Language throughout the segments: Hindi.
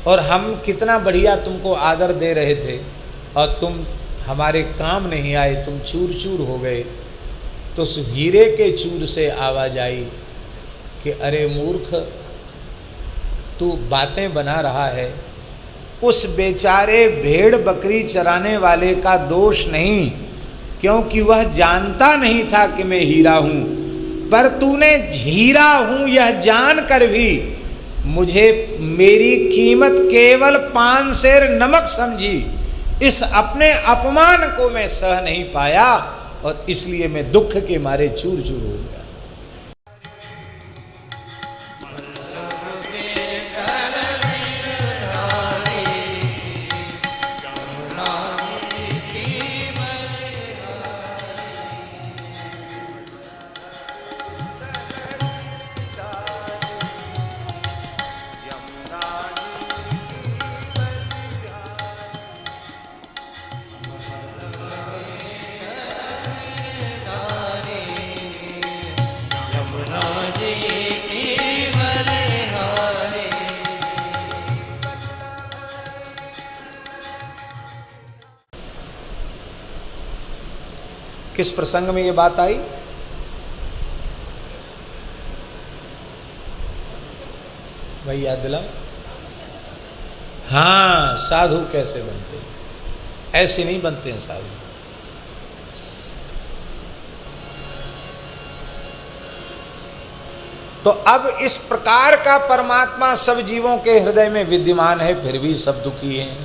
और हम कितना बढ़िया तुमको आदर दे रहे थे और तुम हमारे काम नहीं आए, तुम चूर चूर हो गए। तो उस हीरे के चूर से आवाज आई कि अरे मूर्ख, तू बातें बना रहा है। उस बेचारे भेड़ बकरी चराने वाले का दोष नहीं, क्योंकि वह जानता नहीं था कि मैं हीरा हूं। पर तूने हीरा हूं यह जानकर भी मुझे मेरी कीमत केवल 5 सेर नमक समझी। इस अपने अपमान को मैं सह नहीं पाया और इसलिए मैं दुख के मारे चूर चूर हो गया। किस प्रसंग में ये बात आई? भाई याद दिलाओ। हाँ, साधु कैसे बनते हैं? ऐसे नहीं बनते हैं साधु। तो अब इस प्रकार का परमात्मा सब जीवों के हृदय में विद्यमान है, फिर भी सब दुखी हैं।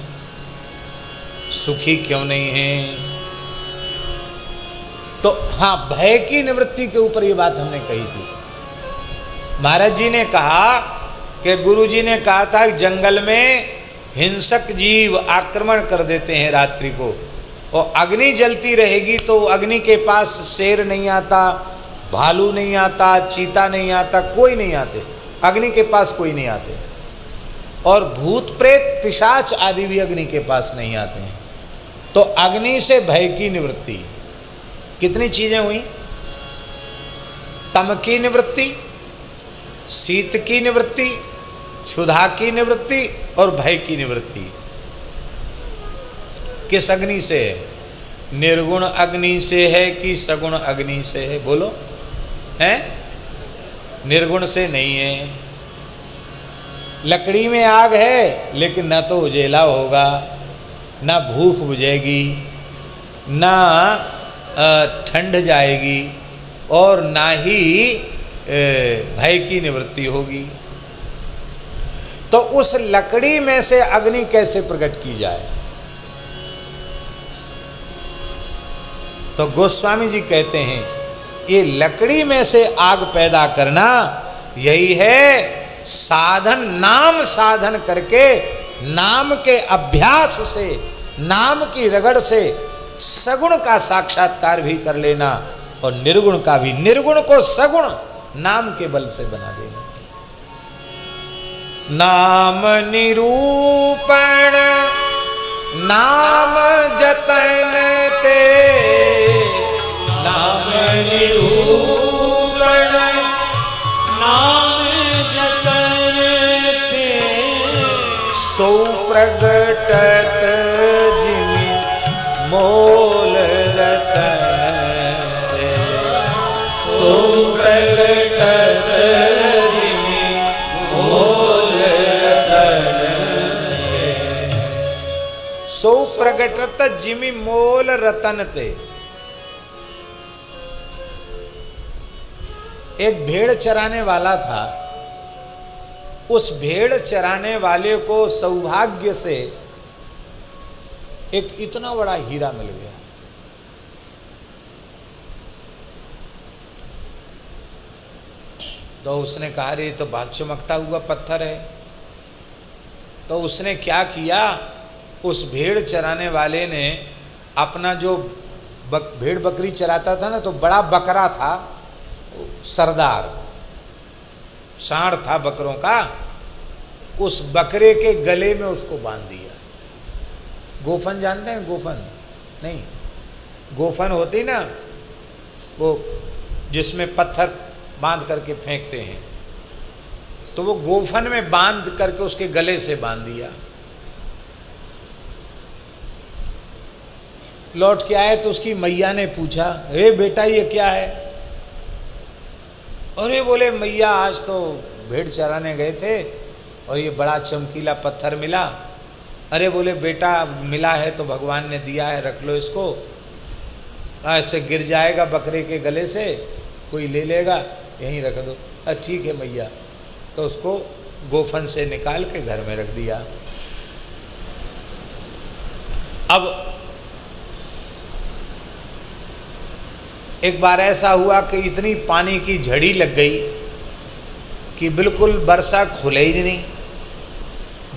सुखी क्यों नहीं हैं? तो हाँ, भय की निवृत्ति के ऊपर ये बात हमने कही थी। महाराज जी ने कहा कि गुरु जी ने कहा था जंगल में हिंसक जीव आक्रमण कर देते हैं रात्रि को, और अग्नि जलती रहेगी तो अग्नि के पास शेर नहीं आता, भालू नहीं आता, चीता नहीं आता, कोई नहीं आते, अग्नि के पास कोई नहीं आते। और भूत प्रेत पिशाच आदि भी अग्नि के पास नहीं आते हैं। तो अग्नि से भय की निवृत्ति, कितनी चीजें हुई? तम की निवृत्ति, शीत की निवृत्ति, क्षुधा की निवृत्ति और भय की निवृत्ति। किस अग्नि से है? निर्गुण अग्नि से है कि सगुण अग्नि से है? बोलो। है? निर्गुण से नहीं है। लकड़ी में आग है लेकिन न तो उजेला होगा, न भूख बुझेगी, न ठंड जाएगी, और ना ही भय की निवृत्ति होगी। तो उस लकड़ी में से अग्नि कैसे प्रकट की जाए? तो गोस्वामी जी कहते हैं ये लकड़ी में से आग पैदा करना, यही है साधन। नाम साधन करके, नाम के अभ्यास से, नाम की रगड़ से सगुण का साक्षात्कार भी कर लेना और निर्गुण का भी, निर्गुण को सगुण नाम के बल से बना देना। नाम निरूपण नाम जतन ते, नाम निरूपण नाम जतन ते, सो प्रगटत जिमि मोल रतन ते, सो प्रगटत जिमि मोल रतन ते, सो प्रगटत जिमि मोल रतन ते। एक भेड़ चराने वाला था। उस भेड़ चराने वाले को सौभाग्य से एक इतना बड़ा हीरा मिल गया। तो उसने कहा रे तो भाग चमकता हुआ पत्थर है। तो उसने क्या किया, उस भेड़ चराने वाले ने अपना जो भेड़ बकरी चराता था ना, तो बड़ा बकरा था, सरदार सांड था बकरों का, उस बकरे के गले में उसको बांध दिया। गोफन जानते हैं? गोफन नहीं, गोफन होती ना वो जिसमें पत्थर बांध करके फेंकते हैं, तो वो गोफन में बांध करके उसके गले से बांध दिया। लौट के आए तो उसकी मैया ने पूछा, हे बेटा ये क्या है? अरे बोले मैया आज तो भेड़ चराने गए थे और ये बड़ा चमकीला पत्थर मिला। अरे बोले बेटा मिला है तो भगवान ने दिया है, रख लो इसको, ऐसे गिर जाएगा बकरे के गले से, कोई ले लेगा, यहीं रख दो। ठीक है मैया। तो उसको गोफन से निकाल के घर में रख दिया। अब एक बार ऐसा हुआ कि इतनी पानी की झड़ी लग गई कि बिल्कुल वर्षा खुले ही नहीं,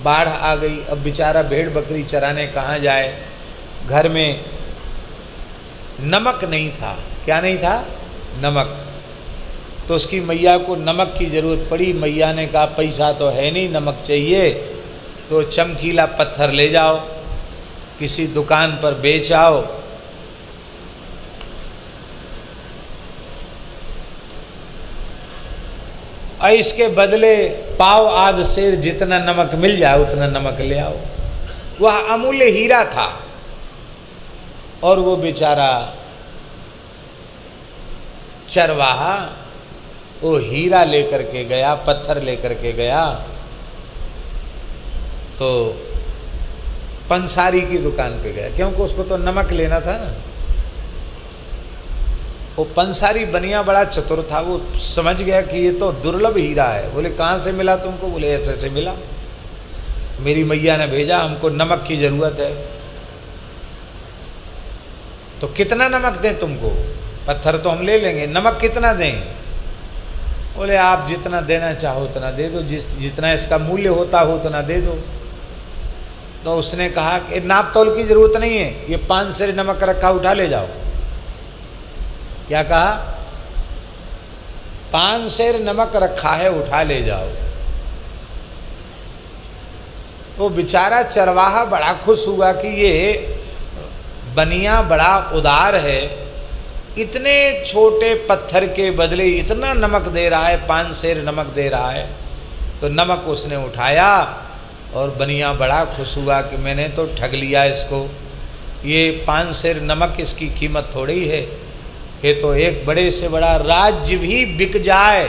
बाढ़ आ गई। अब बेचारा भेड़ बकरी चराने कहाँ जाए? घर में नमक नहीं था। क्या नहीं था? नमक। तो उसकी मैया को नमक की ज़रूरत पड़ी। मैया ने कहा पैसा तो है नहीं, नमक चाहिए, तो चमकीला पत्थर ले जाओ, किसी दुकान पर बेच आओ। और इसके बदले पाव आध सेर जितना नमक मिल जाए उतना नमक ले आओ। वह अमूल्य हीरा था और वो बेचारा चरवाहा वो हीरा लेकर के गया, पत्थर लेकर के गया। तो पंसारी की दुकान पे गया, क्योंकि उसको तो नमक लेना था ना। वो पंसारी बनिया बड़ा चतुर था, वो समझ गया कि ये तो दुर्लभ हीरा है। बोले कहाँ से मिला तुमको? बोले ऐसे से मिला, मेरी मैया ने भेजा, हमको नमक की ज़रूरत है। तो कितना नमक दें तुमको? पत्थर तो हम ले लेंगे, नमक कितना दें? बोले आप जितना देना चाहो उतना दे दो, जितना इसका मूल्य होता हो उतना दे दो। तो उसने कहा कि नाप तौल की ज़रूरत नहीं है, ये 5 सेर नमक रखा, उठा ले जाओ। क्या कहा? 5 सेर नमक रखा है, उठा ले जाओ। वो बेचारा चरवाहा बड़ा खुश हुआ कि ये बनिया बड़ा उदार है, इतने छोटे पत्थर के बदले इतना नमक दे रहा है, 5 सेर नमक दे रहा है। तो नमक उसने उठाया और बनिया बड़ा खुश हुआ कि मैंने तो ठग लिया इसको, ये 5 सेर नमक इसकी कीमत थोड़ी है, ये तो एक बड़े से बड़ा राज्य भी बिक जाए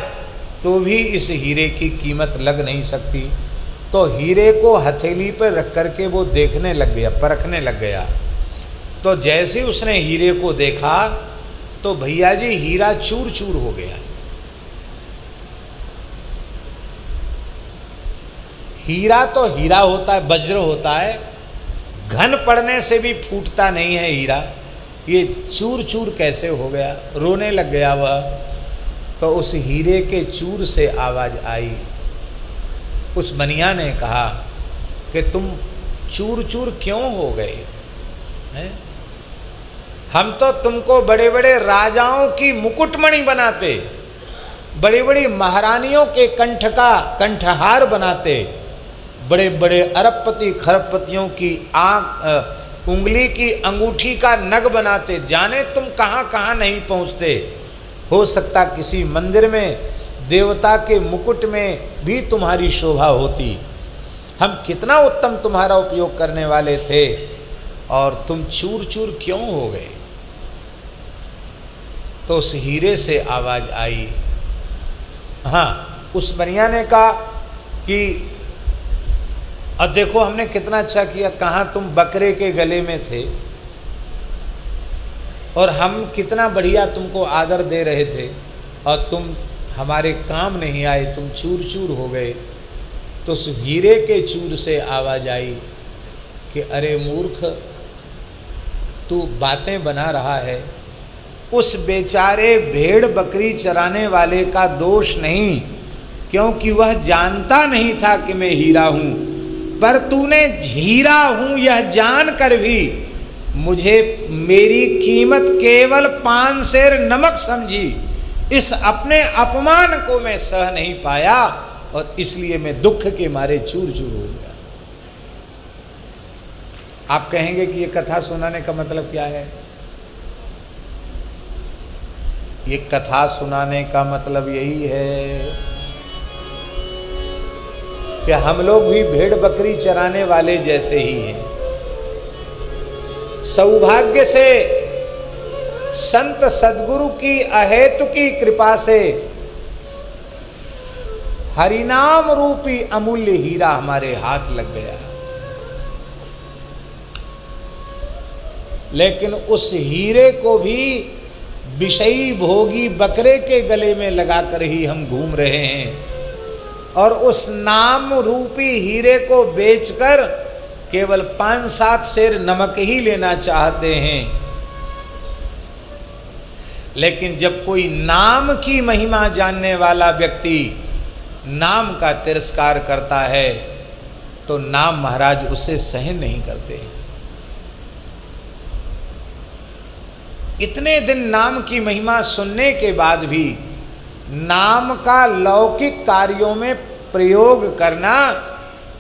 तो भी इस हीरे की कीमत लग नहीं सकती। तो हीरे को हथेली पर रख करके वो देखने लग गया, परखने लग गया। तो जैसे ही उसने हीरे को देखा तो भैया जी हीरा चूर चूर हो गया। हीरा तो हीरा होता है, वज्र होता है, घन पड़ने से भी फूटता नहीं है हीरा, ये चूर चूर कैसे हो गया? रोने लग गया वह। तो उस हीरे के चूर से आवाज़ आई। उस बनिया ने कहा कि तुम चूर चूर क्यों हो गए हैं? हम तो तुमको बड़े बड़े राजाओं की मुकुटमणि बनाते, बड़ी बड़ी महारानियों के कंठ का कंठहार बनाते, बड़े बड़े अरबपति खरबपतियों की उंगली की अंगूठी का नग बनाते, जाने तुम कहाँ कहाँ नहीं पहुँचते। हो सकता किसी मंदिर में देवता के मुकुट में भी तुम्हारी शोभा होती। हम कितना उत्तम तुम्हारा उपयोग करने वाले थे और तुम चूर चूर क्यों हो गए? तो उस हीरे से आवाज़ आई। हाँ, उस बनिया ने कहा कि अब देखो हमने कितना अच्छा किया, कहाँ तुम बकरे के गले में थे और हम कितना बढ़िया तुमको आदर दे रहे थे और तुम हमारे काम नहीं आए, तुम चूर चूर हो गए। तो उस हीरे के चूर से आवाज़ आई कि अरे मूर्ख, तू बातें बना रहा है। उस बेचारे भेड़ बकरी चराने वाले का दोष नहीं, क्योंकि वह जानता नहीं था कि मैं हीरा हूँ, पर तूने हीरा हूँ यह जानकर भी मुझे मेरी कीमत केवल 5 सेर नमक समझी। इस अपने अपमान को मैं सह नहीं पाया और इसलिए मैं दुख के मारे चूर चूर हो गया। आप कहेंगे कि ये कथा सुनाने का मतलब क्या है? ये कथा सुनाने का मतलब यही है कि हम लोग भी भेड़ बकरी चराने वाले जैसे ही हैं। सौभाग्य से संत सद्गुरु की अहेतु की कृपा से हरिनाम रूपी अमूल्य हीरा हमारे हाथ लग गया, लेकिन उस हीरे को भी विषयी भोगी बकरे के गले में लगाकर ही हम घूम रहे हैं, और उस नाम रूपी हीरे को बेचकर केवल 5-7 सेर नमक ही लेना चाहते हैं। लेकिन जब कोई नाम की महिमा जानने वाला व्यक्ति नाम का तिरस्कार करता है तो नाम महाराज उसे सहन नहीं करते। इतने दिन नाम की महिमा सुनने के बाद भी नाम का लौकिक कार्यों में प्रयोग करना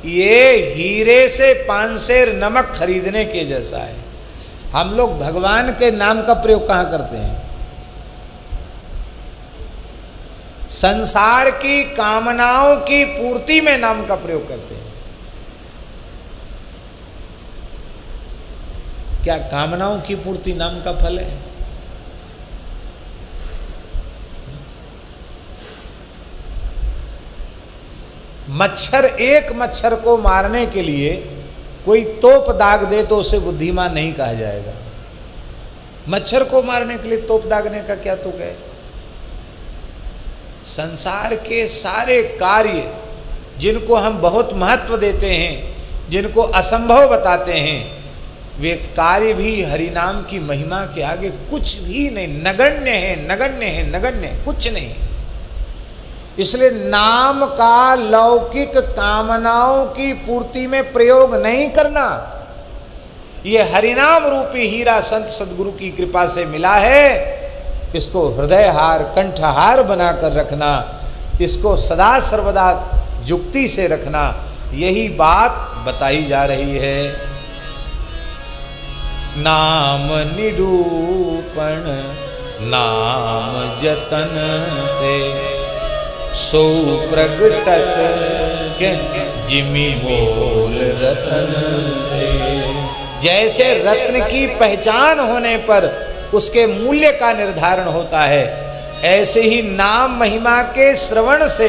ये हीरे से 5 सेर नमक खरीदने के जैसा है। हम लोग भगवान के नाम का प्रयोग कहाँ करते हैं? संसार की कामनाओं की पूर्ति में नाम का प्रयोग करते हैं। क्या कामनाओं की पूर्ति नाम का फल है? मच्छर, एक मच्छर को मारने के लिए कोई तोप दाग दे तो उसे बुद्धिमान नहीं कहा जाएगा। मच्छर को मारने के लिए तोप दागने का क्या तुक है? संसार के सारे कार्य जिनको हम बहुत महत्व देते हैं, जिनको असंभव बताते हैं, वे कार्य भी हरिनाम की महिमा के आगे कुछ भी नहीं, नगण्य है, नगण्य है, नगण्य, कुछ नहीं। इसलिए नाम का लौकिक कामनाओं की पूर्ति में प्रयोग नहीं करना। ये हरिनाम रूपी हीरा संत सद्गुरु की कृपा से मिला है, इसको हृदयहार कंठहार बनाकर रखना, इसको सदा सर्वदा युक्ति से रखना, यही बात बताई जा रही है। नाम निरूपण नाम जतन ते सो प्रगटत जिमि मोल रतन ते। जैसे रत्न की पहचान होने पर उसके मूल्य का निर्धारण होता है, ऐसे ही नाम महिमा के श्रवण से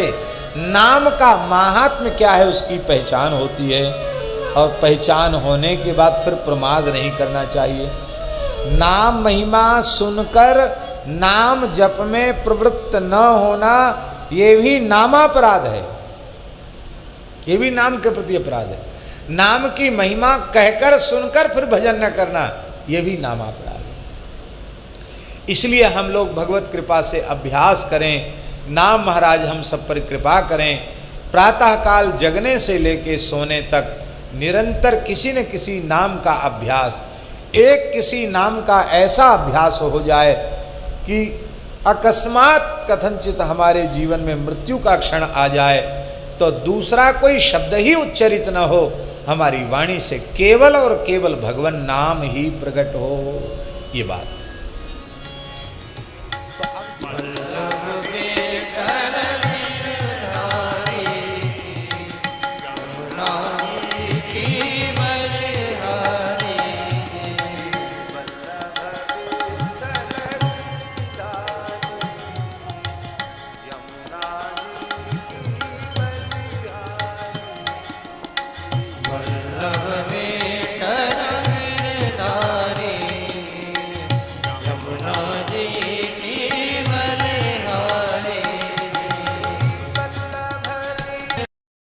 नाम का महात्म्य क्या है उसकी पहचान होती है, और पहचान होने के बाद फिर प्रमाद नहीं करना चाहिए। नाम महिमा सुनकर नाम जप में प्रवृत्त न होना ये भी नामापराध है, ये भी नाम के प्रति अपराध है। नाम की महिमा कहकर सुनकर फिर भजन न करना ये भी नामापराध है। इसलिए हम लोग भगवत कृपा से अभ्यास करें, नाम महाराज हम सब पर कृपा करें। प्रातःकाल जगने से लेके सोने तक निरंतर किसी न किसी नाम का अभ्यास, एक किसी नाम का ऐसा अभ्यास हो जाए कि अकस्मात कथनचित हमारे जीवन में मृत्यु का क्षण आ जाए तो दूसरा कोई शब्द ही उच्चरित न हो, हमारी वाणी से केवल और केवल भगवान नाम ही प्रकट हो। ये बात